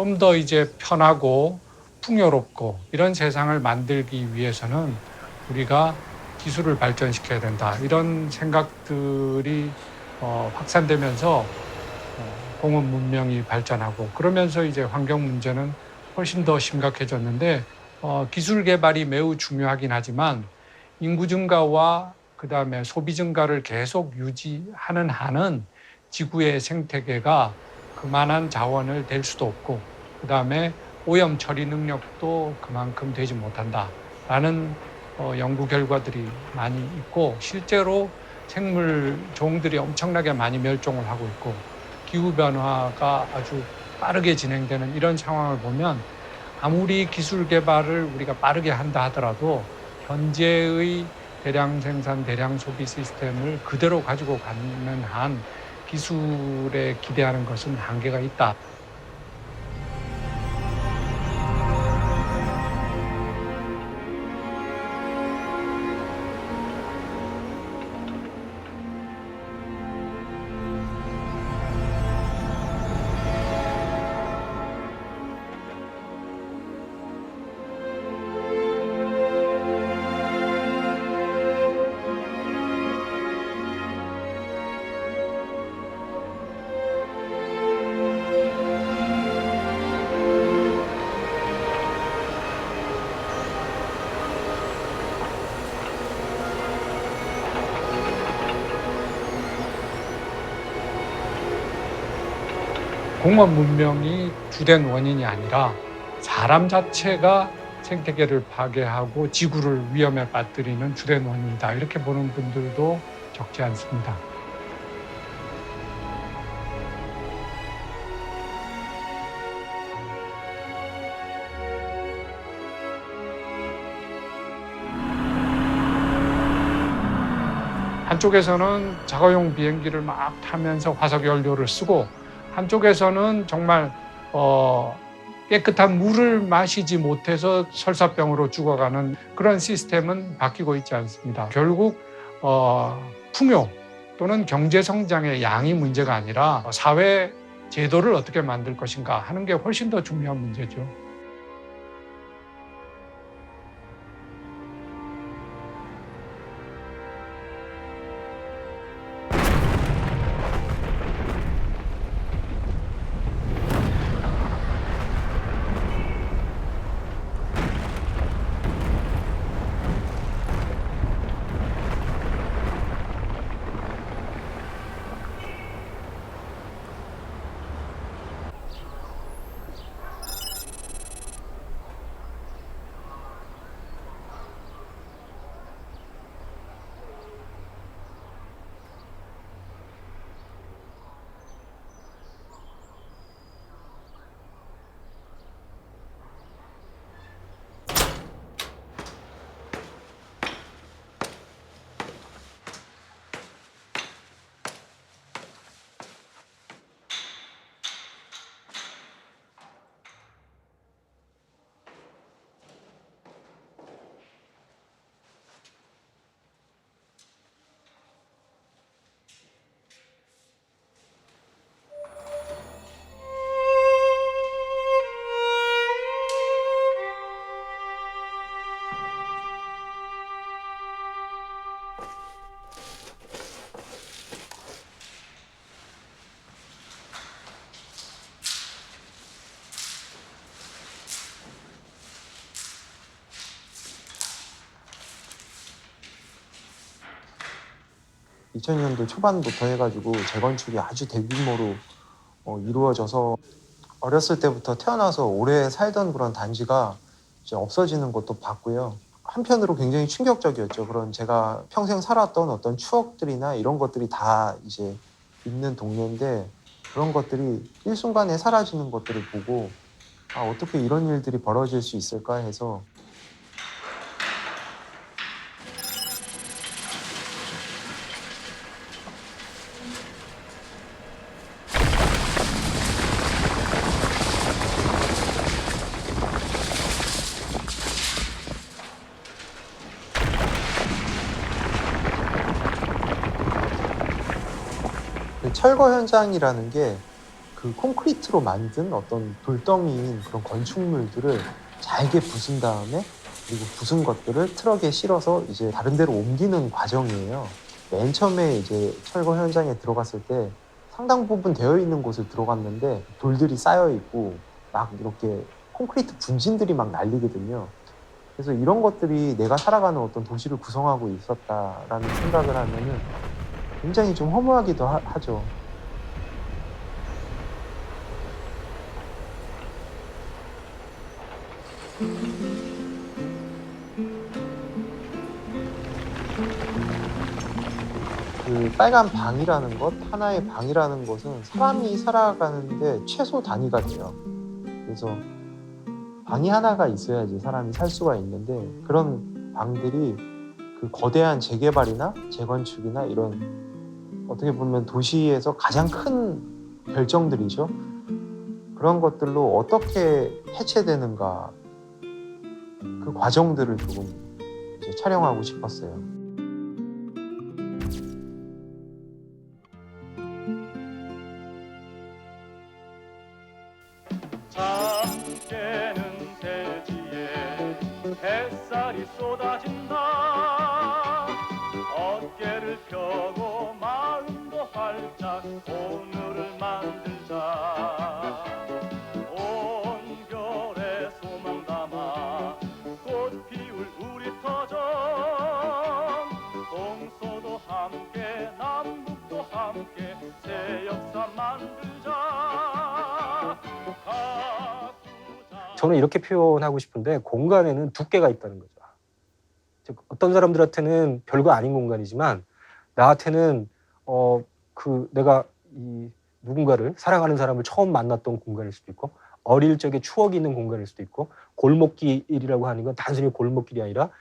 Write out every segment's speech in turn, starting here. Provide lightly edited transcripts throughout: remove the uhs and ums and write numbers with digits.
좀 더 이제 편하고 풍요롭고 이런 세상을 만들기 위해서는 우리가 기술을 발전시켜야 된다. 이런 생각들이 확산되면서 공업 문명이 발전하고 그러면서 이제 환경 문제는 훨씬 더 심각해졌는데 기술 개발이 매우 중요하긴 하지만 인구 증가와 그다음에 소비 증가를 계속 유지하는 한은 지구의 생태계가 그만한 자원을 댈 수도 없고 그다음에 오염 처리 능력도 그만큼 되지 못한다라는 연구 결과들이 많이 있고 실제로 생물 종들이 엄청나게 많이 멸종을 하고 있고 기후변화가 아주 빠르게 진행되는 이런 상황을 보면 아무리 기술 개발을 우리가 빠르게 한다 하더라도 현재의 대량 생산, 대량 소비 시스템을 그대로 가지고 가는 한 기술에 기대하는 것은 한계가 있다. 공업 문명이 주된 원인이 아니라 사람 자체가 생태계를 파괴하고 지구를 위험에 빠뜨리는 주된 원인이다. 이렇게 보는 분들도 적지 않습니다. 한쪽에서는 자가용 비행기를 막 타면서 화석 연료를 쓰고 한쪽에서는 정말 깨끗한 물을 마시지 못해서 설사병으로 죽어가는 그런 시스템은 바뀌고 있지 않습니다. 결국 풍요 또는 경제 성장의 양이 문제가 아니라 사회 제도를 어떻게 만들 것인가 하는 게 훨씬 더 중요한 문제죠. (2000년도) 초반부터 해가지고 재건축이 아주 대규모로 이루어져서 어렸을 때부터 태어나서 오래 살던 그런 단지가 이제 없어지는 것도 봤고요. 한편으로 굉장히 충격적이었죠. 그런 제가 평생 살았던 어떤 추억들이나 이런 것들이 다 이제 있는 동네인데 그런 것들이 일순간에 사라지는 것들을 보고 어떻게 이런 일들이 벌어질 수 있을까 해서 철거 현장이라는 게 그 콘크리트로 만든 어떤 돌덩이인 그런 건축물들을 잘게 부순 다음에 그리고 부순 것들을 트럭에 실어서 이제 다른 데로 옮기는 과정이에요. 맨 처음에 이제 철거 현장에 들어갔을 때 상당 부분 되어 있는 곳을 들어갔는데 돌들이 쌓여 있고 막 이렇게 콘크리트 분진들이 막 날리거든요. 그래서 이런 것들이 내가 살아가는 어떤 도시를 구성하고 있었다라는 생각을 하면은 굉장히 좀 허무하기도 하죠. 그 빨간 방이라는 것, 하나의 방이라는 것은 사람이 살아가는데 최소 단위가 돼요. 그래서 방이 하나가 있어야지 사람이 살 수가 있는데 그런 방들이 그 거대한 재개발이나 재건축이나 이런 어떻게 보면 도시에서 가장 큰 결정들이죠. 그런 것들로 어떻게 해체되는가 그 과정들을 조금 이제 촬영하고 싶었어요. 잠깨는 대지에 햇살이 쏟아진다. 어깨를 펴고 마음도 활짝 오늘을 만들자. 온결에 소망 담아 꽃 피울 우리 터전. 동서도 함께 남북도 함께 새 역사 만들자. 저는 이렇게 표현하고 싶은데 공간에는 두께가 있다는 거죠. 즉 어떤 사람들한테는 별거 아닌 공간이지만 나한테는 내가 이 누군가를 사랑하는 사람을 처음 만났던 공간일 수도 있고 어릴 적에 추억이 있는 공간일 수도 있고 골목길이라고 하는 건 단순히 골목길이 아니라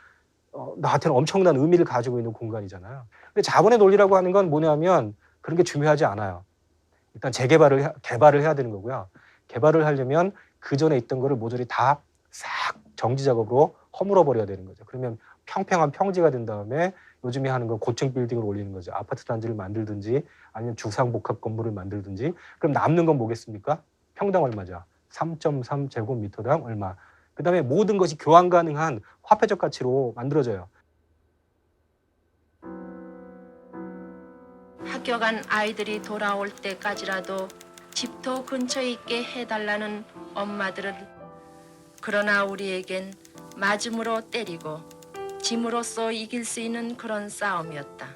나한테는 엄청난 의미를 가지고 있는 공간이잖아요. 근데 자본의 논리라고 하는 건 뭐냐면 그런 게 중요하지 않아요. 일단 개발을 해야 되는 거고요. 개발을 하려면 그 전에 있던 거를 모조리 다 싹 정지 작업으로 허물어 버려야 되는 거죠. 그러면 평평한 평지가 된 다음에 요즘에 하는 건 고층 빌딩을 올리는 거죠. 아파트 단지를 만들든지 아니면 주상복합 건물을 만들든지. 그럼 남는 건 뭐겠습니까? 평당 얼마죠? 3.3 제곱미터당 얼마. 그다음에 모든 것이 교환 가능한 화폐적 가치로 만들어져요. 학교 간 아이들이 돌아올 때까지라도 집터 근처에 있게 해달라는 엄마들은 그러나 우리에겐 맞음으로 때리고 짐으로써 이길 수 있는 그런 싸움이었다.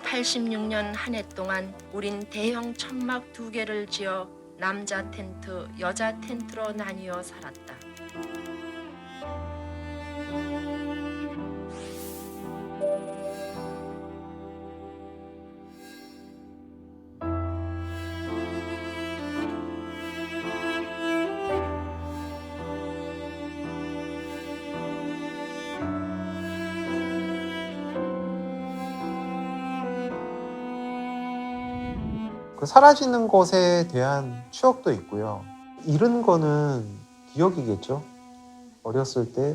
(86년) 한 해 동안 우린 대형 천막 2개를 지어 남자 텐트, 여자 텐트로 나뉘어 살았다. 그 사라지는 것에 대한 추억도 있고요. 잃은 거는 기억이겠죠. 어렸을 때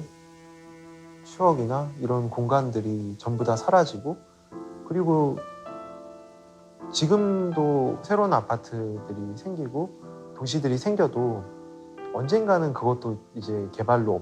추억이나 이런 공간들이 전부 다 사라지고 그리고 지금도 새로운 아파트들이 생기고 도시들이 생겨도 언젠가는 그것도 이제 개발로